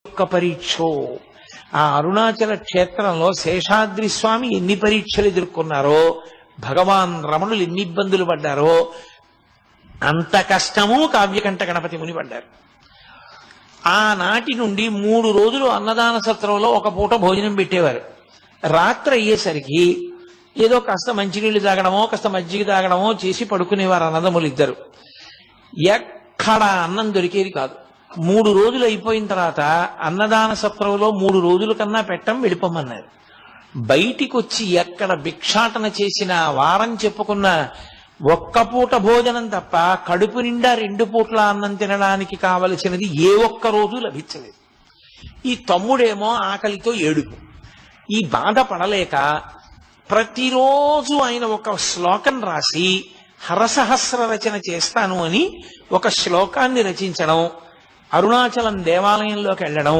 యొక్క పరీక్షో. ఆ అరుణాచల క్షేత్రంలో శేషాద్రి స్వామి ఎన్ని పరీక్షలు ఎదుర్కొన్నారో, భగవాన్ రమణులు ఎన్ని ఇబ్బందులు పడ్డారో, అంత కష్టము కావ్యకంఠ గణపతి ముని పడ్డారు. ఆనాటి నుండి 3 రోజులు అన్నదాన సత్రంలో ఒక పూట భోజనం పెట్టేవారు. రాత్రి అయ్యేసరికి ఏదో కాస్త మంచినీళ్ళు తాగడమో కాస్త మజ్జిగ తాగడమో చేసి పడుకునేవారు అన్నదమ్ములు ఇద్దరు. ఎక్కడ అన్నం దొరికేది కాదు. 3 రోజులు అయిపోయిన తర్వాత అన్నదాన సత్రంలో 3 రోజుల కన్నా పెట్టం, వెళ్ళిపోమన్నారు. బయటికి వచ్చి ఎక్కడ భిక్షాటన చేసిన వారం చెప్పుకున్న ఒక్క పూట భోజనం తప్ప కడుపు నిండా 2 పూట్ల అన్నం తినడానికి కావలసినది ఏ ఒక్క రోజు లభించలేదు. ఈ తమ్ముడేమో ఆకలితో ఏడుపు. ఈ బాధ పడలేక ప్రతిరోజు ఆయన ఒక శ్లోకం రాసి హరసహస్ర రచన చేస్తాను అని ఒక శ్లోకాన్ని రచించడం, అరుణాచలం దేవాలయంలోకి వెళ్ళడం,